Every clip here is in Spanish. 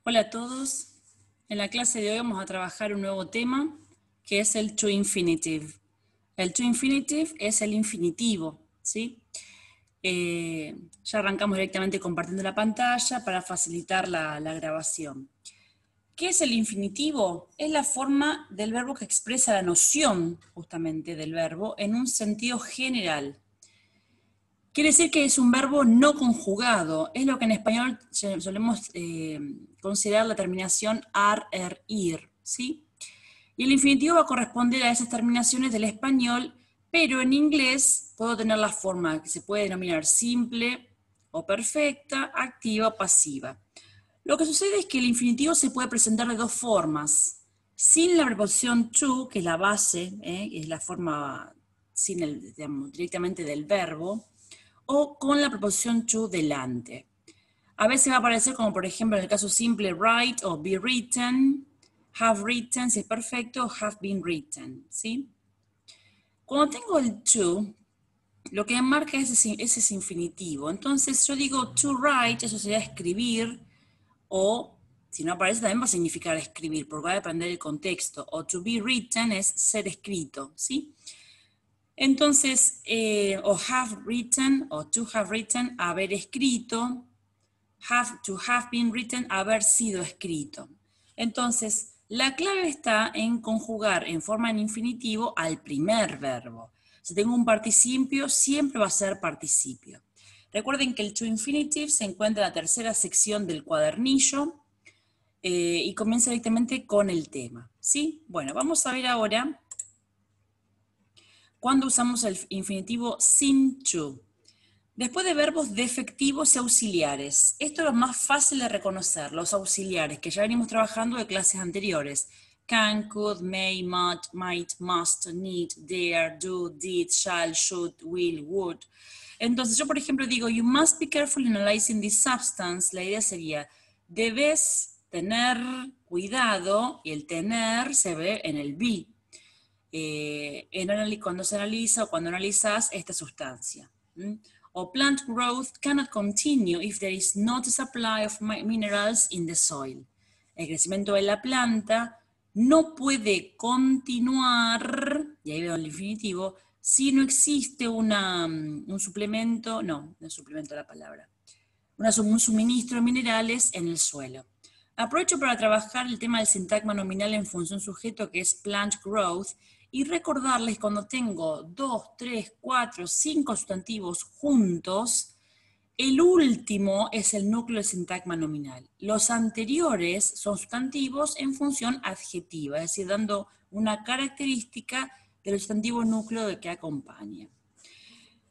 Hola a todos. En la clase de hoy vamos a trabajar un nuevo tema que es el to infinitive. El to infinitive es el infinitivo, ¿sí? Ya arrancamos directamente compartiendo la pantalla para facilitar la grabación. ¿Qué es el infinitivo? Es la forma del verbo que expresa la noción justamente del verbo en un sentido general. Quiere decir que es un verbo no conjugado, es lo que en español solemos considerar la terminación ar, er, ir, ¿sí? Y el infinitivo va a corresponder a esas terminaciones del español, pero en inglés puedo tener la forma que se puede denominar simple o perfecta, activa o pasiva. Lo que sucede es que el infinitivo se puede presentar de dos formas, sin la preposición to, que es la base, que es la forma sin digamos, directamente del verbo, o con la preposición to delante. A veces va a aparecer como por ejemplo en el caso simple write o be written, have written si es perfecto, o have been written, ¿sí? Cuando tengo el to, lo que marca es ese infinitivo. Entonces yo digo to write, eso sería escribir, o si no aparece también va a significar escribir, porque va a depender del contexto. O to be written es ser escrito, ¿sí? Entonces, o have written, o to have written, haber escrito, to have been written, haber sido escrito. Entonces, la clave está en conjugar en forma en infinitivo al primer verbo. Si tengo un participio, siempre va a ser participio. Recuerden que el to infinitive se encuentra en la tercera sección del cuadernillo y comienza directamente con el tema, ¿sí? Bueno, vamos a ver ahora cuando usamos el infinitivo sin to. Después de verbos defectivos y auxiliares. Esto es lo más fácil de reconocer, los auxiliares, que ya venimos trabajando de clases anteriores. Can, could, may, might, must, need, dare, do, did, shall, should, will, would. Entonces yo, por ejemplo, digo, you must be careful in analyzing this substance. La idea sería, debes tener cuidado, y el tener se ve en el be. Cuando se analiza o cuando analizas esta sustancia. O plant growth cannot continue if there is not a supply of minerals in the soil. El crecimiento de la planta no puede continuar, y ahí veo el infinitivo, si no existe un suplemento, no es suplemento la palabra, un suministro de minerales en el suelo. Aprovecho para trabajar el tema del sintagma nominal en función sujeto, que es plant growth, y recordarles cuando tengo 2, 3, 4, 5 sustantivos juntos, el último es el núcleo del sintagma nominal. Los anteriores son sustantivos en función adjetiva, es decir, dando una característica del sustantivo núcleo que acompaña.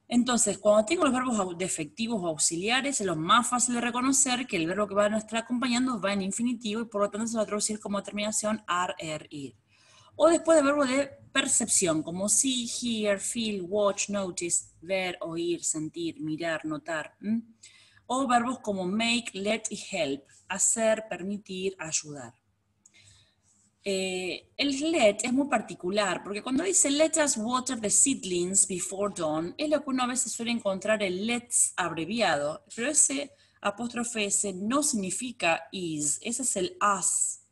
Entonces, cuando tengo los verbos defectivos o auxiliares, es lo más fácil de reconocer que el verbo que va a estar acompañando va en infinitivo y por lo tanto se va a traducir como terminación ar, er, ir. O después de verbos de percepción, como see, hear, feel, watch, notice, ver, oír, sentir, mirar, notar. O verbos como make, let y help, hacer, permitir, ayudar. El let es muy particular, porque cuando dice let us water the seedlings before dawn, es lo que uno a veces suele encontrar el let's abreviado, pero ese apóstrofe S no significa is, ese es el us.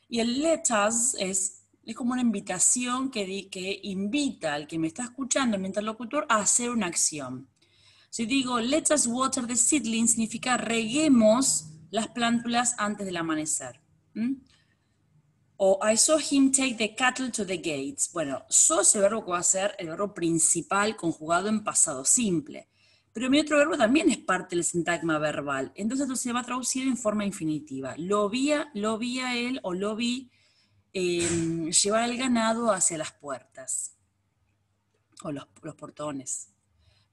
Y el let us es como una invitación que invita al que me está escuchando, el interlocutor, a hacer una acción. Si digo let us water the seedlings, significa reguemos las plántulas antes del amanecer. O I saw him take the cattle to the gates. Bueno, so es el verbo que va a ser el verbo principal conjugado en pasado simple. Pero mi otro verbo también es parte del sintagma verbal. Entonces esto se va a traducir en forma infinitiva. Lo vi a él o lo vi llevar el ganado hacia las puertas. O los portones.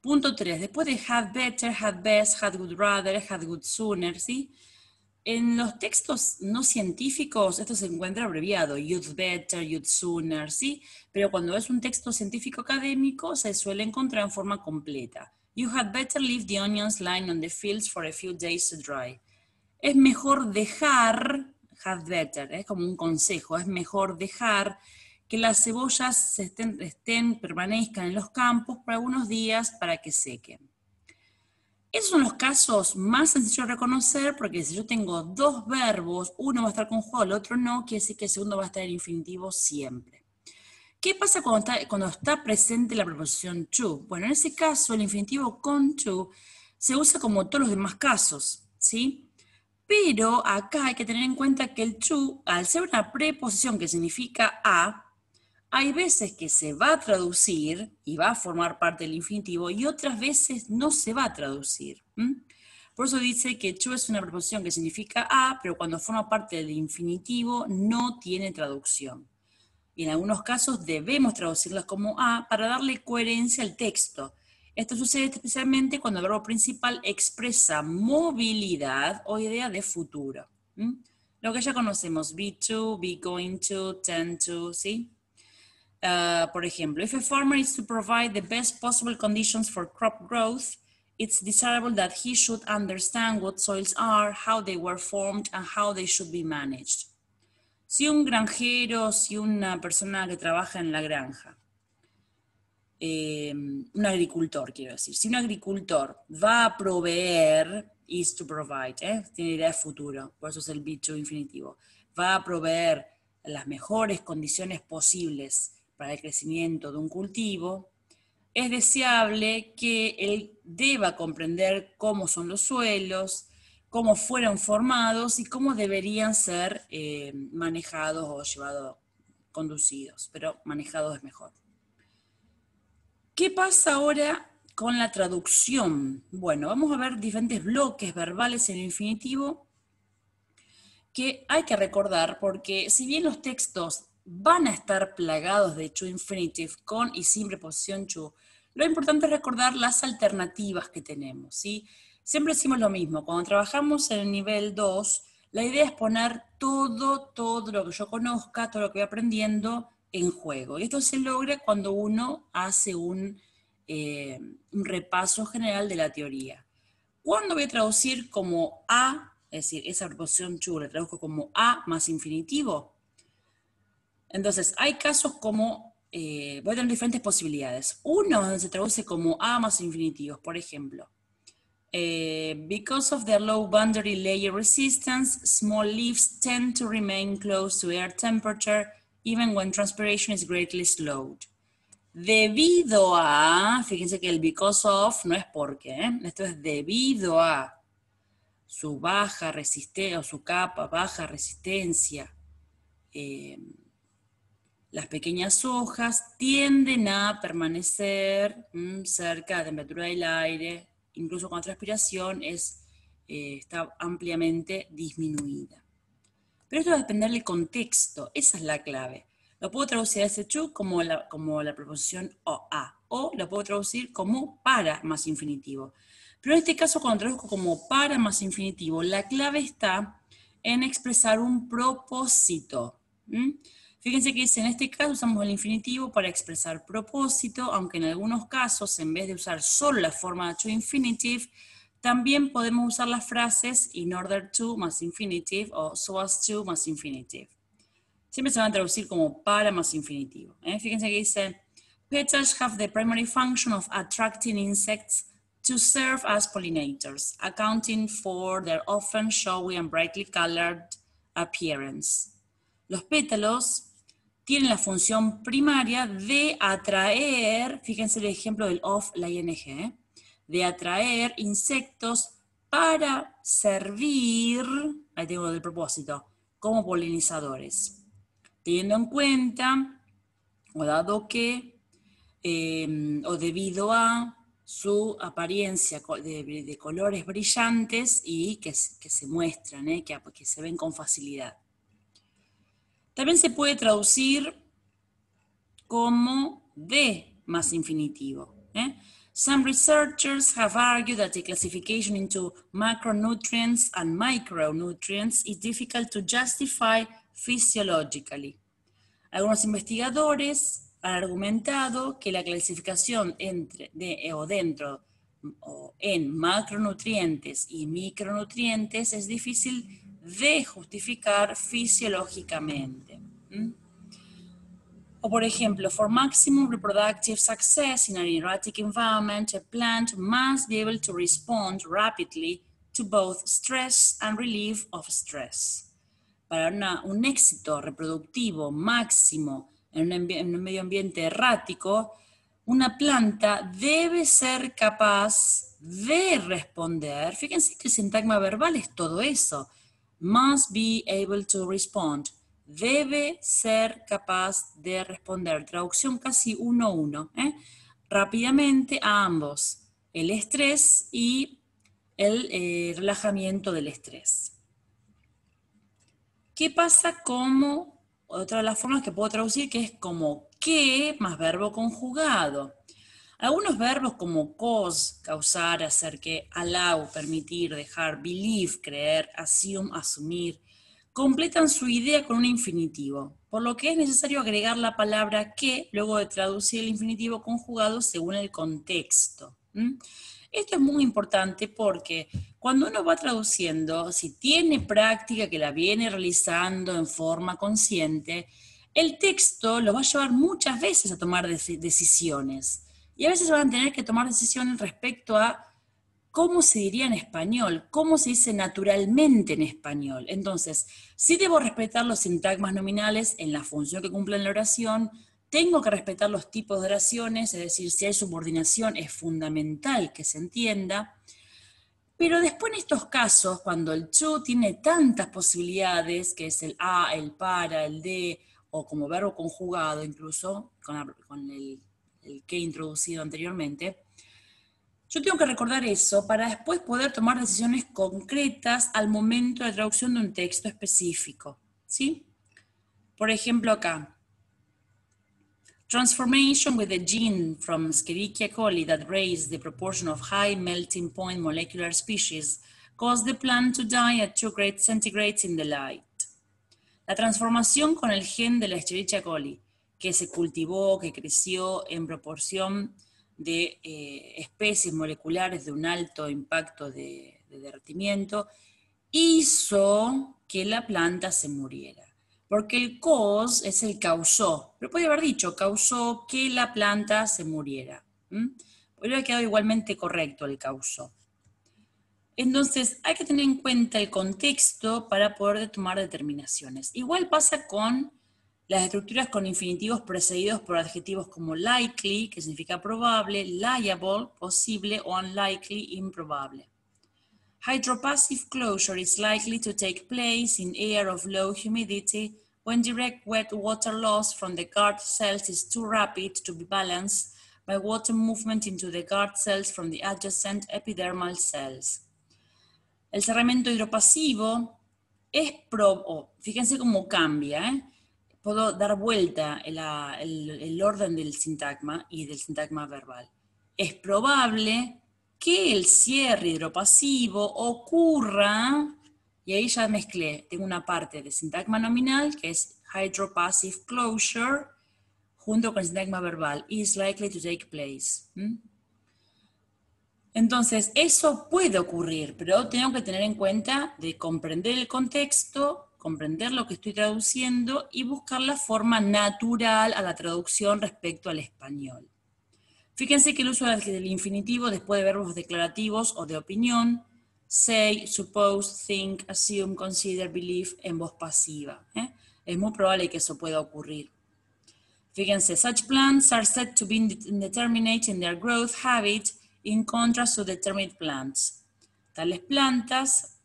Punto 3. Después de had better, had best, had would rather, had would sooner, ¿sí? En los textos no científicos esto se encuentra abreviado, you'd better, you'd sooner, ¿sí? Pero cuando es un texto científico académico se suele encontrar en forma completa. You had better leave the onions lying on the fields for a few days to dry. Es mejor dejar, had better, es como un consejo, es mejor dejar que las cebollas permanezcan en los campos por algunos días para que sequen. Esos son los casos más sencillos de reconocer, porque si yo tengo dos verbos, uno va a estar conjugado, el otro no, quiere decir que el segundo va a estar en infinitivo siempre. ¿Qué pasa cuando está presente la preposición to? Bueno, en ese caso, el infinitivo con to se usa como todos los demás casos, ¿sí? Pero acá hay que tener en cuenta que el to, al ser una preposición que significa a, hay veces que se va a traducir y va a formar parte del infinitivo y otras veces no se va a traducir. Por eso dice que to es una preposición que significa a, pero cuando forma parte del infinitivo no tiene traducción. Y en algunos casos debemos traducirlas como a para darle coherencia al texto. Esto sucede especialmente cuando el verbo principal expresa movilidad o idea de futuro. Lo que ya conocemos, be to, be going to, tend to, ¿sí? Por ejemplo, if a farmer is to provide the best possible conditions for crop growth, it's desirable that he should understand what soils are, how they were formed, and how they should be managed. Si un granjero, si una persona que trabaja en la granja, un agricultor, quiero decir, si un agricultor va a proveer, is to provide, tiene idea de futuro, por eso es el be to infinitivo, va a proveer las mejores condiciones posibles para el crecimiento de un cultivo, es deseable que él deba comprender cómo son los suelos, cómo fueron formados y cómo deberían ser manejados o llevados, conducidos, pero manejados es mejor. ¿Qué pasa ahora con la traducción? Bueno, vamos a ver diferentes bloques verbales en el infinitivo que hay que recordar porque si bien los textos van a estar plagados de to infinitive con y sin preposición to, lo importante es recordar las alternativas que tenemos, ¿sí? Siempre decimos lo mismo, cuando trabajamos en el nivel 2, la idea es poner todo lo que yo conozca, todo lo que voy aprendiendo en juego. Y esto se logra cuando uno hace un repaso general de la teoría. ¿Cuándo voy a traducir como a, es decir, esa preposición to la traduzco como a más infinitivo? Entonces, hay casos como, voy a tener diferentes posibilidades. Uno donde se traduce como a más infinitivos, por ejemplo, because of their low boundary layer resistance, small leaves tend to remain close to air temperature even when transpiration is greatly slowed. Debido a, fíjense que el because of no es porque, esto es debido a su baja resistencia o su capa baja resistencia, las pequeñas hojas tienden a permanecer cerca de la temperatura del aire, incluso cuando la transpiración está ampliamente disminuida. Pero esto va a depender del contexto, esa es la clave. Lo puedo traducir a ese to como la preposición o a, o lo puedo traducir como para más infinitivo. Pero en este caso, cuando traduzco como para más infinitivo, la clave está en expresar un propósito. Fíjense que dice, en este caso usamos el infinitivo para expresar propósito, aunque en algunos casos, en vez de usar solo la forma to infinitive, también podemos usar las frases in order to más infinitive o so as to más infinitive. Siempre se van a traducir como para más infinitivo. Fíjense que dice, petals have the primary function of attracting insects to serve as pollinators, accounting for their often showy and brightly colored appearance. Los pétalos tienen la función primaria de atraer, fíjense el ejemplo del of, la ing, de atraer insectos para servir, ahí tengo el propósito, como polinizadores. Teniendo en cuenta, o dado que, o debido a su apariencia de colores brillantes y que se muestran, que se ven con facilidad. También se puede traducir como de más infinitivo. Some researchers have argued that the classification into macronutrients and micronutrients is difficult to justify physiologically. Algunos investigadores han argumentado que la clasificación dentro o en macronutrientes y micronutrientes es difícil de justificar fisiológicamente. O por ejemplo, for maximum reproductive success in an erratic environment, a plant must be able to respond rapidly to both stress and relief of stress. Para un éxito reproductivo máximo en un medio ambiente errático, una planta debe ser capaz de responder. Fíjense que el sintagma verbal es todo eso. Must be able to respond. Debe ser capaz de responder. Traducción casi 1-1. Rápidamente a ambos. El estrés y el relajamiento del estrés. ¿Qué pasa como otra de las formas que puedo traducir, que es como que más verbo conjugado? Algunos verbos como cause, causar, hacer que, allow, permitir, dejar, believe, creer, assume, asumir, completan su idea con un infinitivo, por lo que es necesario agregar la palabra que luego de traducir el infinitivo conjugado según el contexto. Esto es muy importante porque cuando uno va traduciendo, si tiene práctica que la viene realizando en forma consciente, el texto lo va a llevar muchas veces a tomar decisiones. Y a veces van a tener que tomar decisiones respecto a cómo se diría en español, cómo se dice naturalmente en español. Entonces, sí debo respetar los sintagmas nominales en la función que cumple en la oración, tengo que respetar los tipos de oraciones, es decir, si hay subordinación es fundamental que se entienda, pero después en estos casos, cuando el to tiene tantas posibilidades, que es el a, el para, el de, o como verbo conjugado incluso, con el que he introducido anteriormente, yo tengo que recordar eso para después poder tomar decisiones concretas al momento de traducción de un texto específico, ¿sí? Por ejemplo acá, transformation with a gene from Escherichia coli that raised the proportion of high melting point molecular species caused the plant to die at 2 degrees centigrade in the light. La transformación con el gen de la Escherichia coli, que se cultivó, que creció en proporción de especies moleculares de un alto impacto de derretimiento, hizo que la planta se muriera. Porque el cause es el causó, pero podría haber dicho, causó que la planta se muriera. Podría haber quedado igualmente correcto el causó. Entonces, hay que tener en cuenta el contexto para poder tomar determinaciones. Igual pasa con las estructuras con infinitivos precedidos por adjetivos como likely, que significa probable, liable, posible, o unlikely, improbable. Hydropassive closure is likely to take place in air of low humidity when direct wet water loss from the guard cells is too rapid to be balanced by water movement into the guard cells from the adjacent epidermal cells. El cerramiento hidropasivo es fíjense cómo cambia, Puedo dar vuelta el orden del sintagma y del sintagma verbal. Es probable que el cierre hidropasivo ocurra, y ahí ya mezclé, tengo una parte de sintagma nominal, que es hydropassive closure, junto con el sintagma verbal, is likely to take place. Entonces, eso puede ocurrir, pero tengo que tener en cuenta de comprender el contexto, comprender lo que estoy traduciendo y buscar la forma natural a la traducción respecto al español. Fíjense que el uso del infinitivo después de verbos declarativos o de opinión, say, suppose, think, assume, consider, believe, en voz pasiva. Es muy probable que eso pueda ocurrir. Fíjense, such plants are said to be indeterminate in their growth habit in contrast to determinate plants. Tales plantas,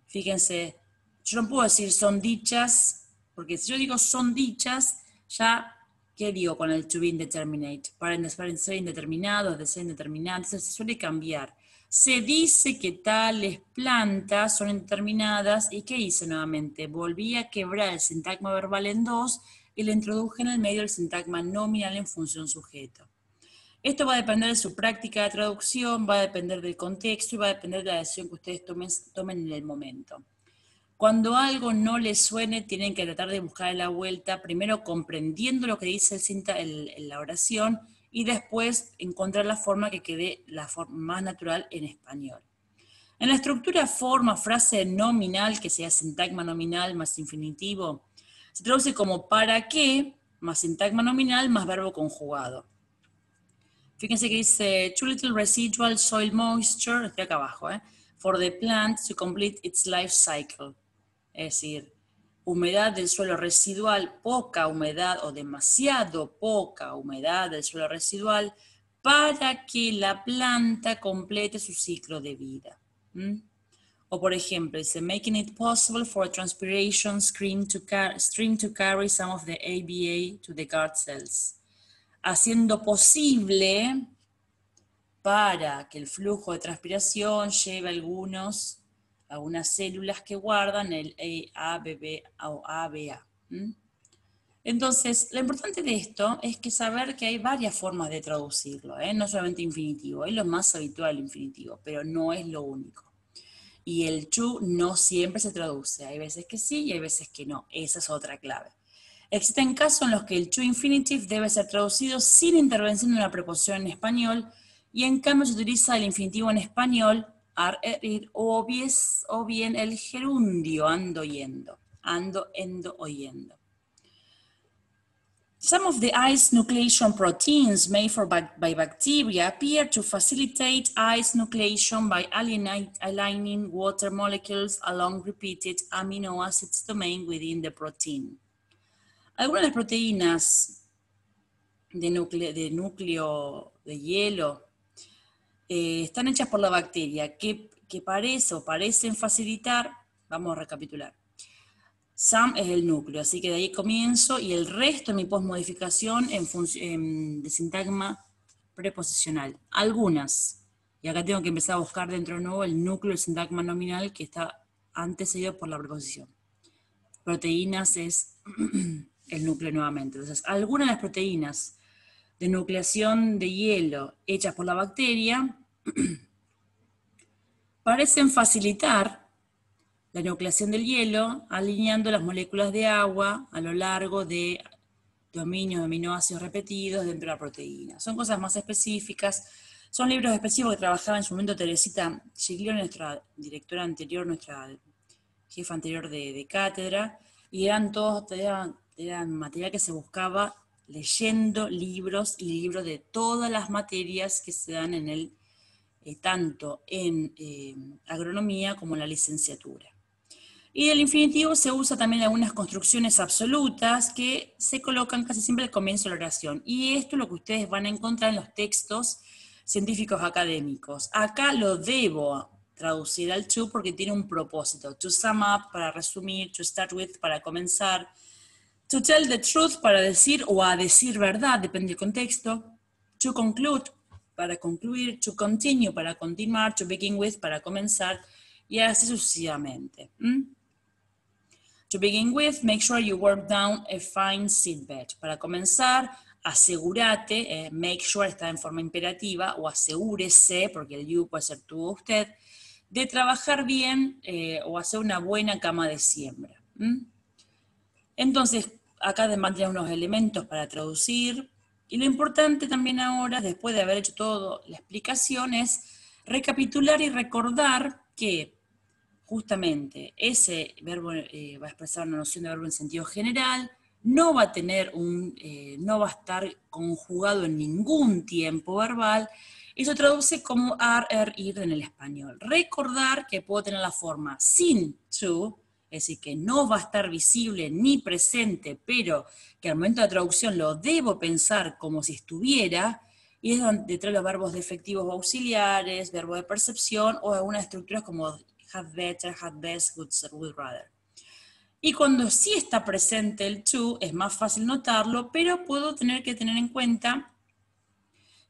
fíjense, yo no puedo decir son dichas, porque si yo digo son dichas, ya, ¿qué digo con el to be indeterminate? Para ser indeterminados, de ser indeterminados, se suele cambiar. Se dice que tales plantas son indeterminadas, ¿y qué hice nuevamente? Volví a quebrar el sintagma verbal en dos y le introduje en el medio el sintagma nominal en función sujeto. Esto va a depender de su práctica de traducción, va a depender del contexto y va a depender de la decisión que ustedes tomen en el momento. Cuando algo no les suene, tienen que tratar de buscar la vuelta, primero comprendiendo lo que dice la oración y después encontrar la forma que quede la forma más natural en español. En la estructura forma, frase nominal, que sea sintagma nominal más infinitivo, se traduce como para qué, más sintagma nominal, más verbo conjugado. Fíjense que dice, too little residual soil moisture, estoy acá abajo, for the plant to complete its life cycle. Es decir, humedad del suelo residual, poca humedad o demasiado poca humedad del suelo residual para que la planta complete su ciclo de vida. O por ejemplo, dice, making it possible for a transpiration stream to carry some of the ABA to the guard cells. Haciendo posible para que el flujo de transpiración lleve algunas células que guardan el ABB o ABA. Entonces, lo importante de esto es que saber que hay varias formas de traducirlo, no solamente infinitivo, es lo más habitual el infinitivo, pero no es lo único. Y el to no siempre se traduce, hay veces que sí y hay veces que no, esa es otra clave. Existen casos en los que el to infinitive debe ser traducido sin intervención de una preposición en español, y en cambio se utiliza el infinitivo en español, ar, ir, o bien el gerundio, ando, yendo, ando, endo, oyendo. Some of the ice nucleation proteins made by bacteria appear to facilitate ice nucleation by aligning water molecules along repeated amino acids domain within the protein. Algunas de las proteínas de núcleo de hielo están hechas por la bacteria que parecen facilitar, vamos a recapitular. SAM es el núcleo, así que de ahí comienzo, y el resto de mi postmodificación de sintagma preposicional. Algunas, y acá tengo que empezar a buscar dentro de nuevo el núcleo del sintagma nominal que está antecedido por la preposición. Proteínas es el núcleo nuevamente. Entonces, algunas de las proteínas de nucleación de hielo hechas por la bacteria parecen facilitar la nucleación del hielo alineando las moléculas de agua a lo largo de dominios de aminoácidos repetidos dentro de la proteína. Son cosas más específicas, son libros específicos que trabajaba en su momento Teresita Giglione, nuestra directora anterior, nuestra jefa anterior de cátedra, y eran material que se buscaba leyendo libros y libros de todas las materias que se dan en el, tanto en agronomía como en la licenciatura. Y el infinitivo se usa también en algunas construcciones absolutas que se colocan casi siempre al comienzo de la oración. Y esto es lo que ustedes van a encontrar en los textos científicos académicos. Acá lo debo traducir al to porque tiene un propósito. To sum up, para resumir, to start with, para comenzar, to tell the truth, para decir o a decir verdad, depende del contexto, to conclude, para concluir, to continue, para continuar, to begin with, para comenzar, y así sucesivamente. To begin with, make sure you work down a fine seedbed. Para comenzar, asegúrate, make sure está en forma imperativa, o asegúrese, porque el you puede ser tú o usted, de trabajar bien o hacer una buena cama de siembra. Entonces, acá mantiene unos elementos para traducir, y lo importante también ahora, después de haber hecho toda la explicación, es recapitular y recordar que justamente ese verbo va a expresar una noción de verbo en sentido general, no va a tener no va a estar conjugado en ningún tiempo verbal, y se traduce como ar, ir en el español. Recordar que puedo tener la forma sin to, es decir, que no va a estar visible ni presente, pero que al momento de la traducción lo debo pensar como si estuviera, y es donde detrás los verbos defectivos o auxiliares, verbo de percepción, o algunas estructuras como had better, had best, would rather. Y cuando sí está presente el to, es más fácil notarlo, pero puedo tener que tener en cuenta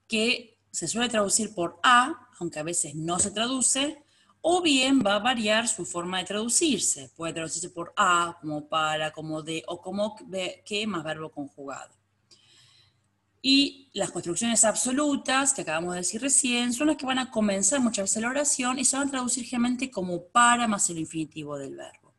que se suele traducir por a, aunque a veces no se traduce, o bien va a variar su forma de traducirse. Puede traducirse por a, como para, como de, o como que más verbo conjugado. Y las construcciones absolutas, que acabamos de decir recién, son las que van a comenzar muchas veces la oración y se van a traducir generalmente como para más el infinitivo del verbo.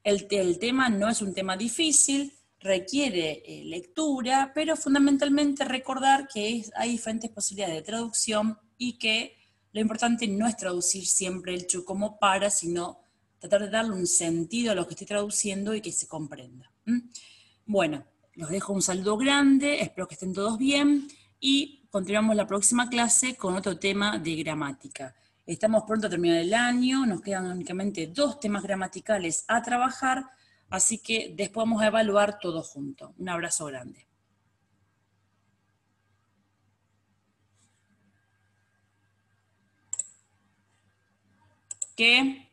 El tema no es un tema difícil, requiere lectura, pero fundamentalmente recordar que hay diferentes posibilidades de traducción y que lo importante no es traducir siempre el to como para, sino tratar de darle un sentido a lo que estoy traduciendo y que se comprenda. Bueno, Los dejo un saludo grande, espero que estén todos bien y continuamos la próxima clase con otro tema de gramática. Estamos pronto a terminar el año, nos quedan únicamente 2 temas gramaticales a trabajar, así que después vamos a evaluar todo junto. Un abrazo grande. ¿Qué?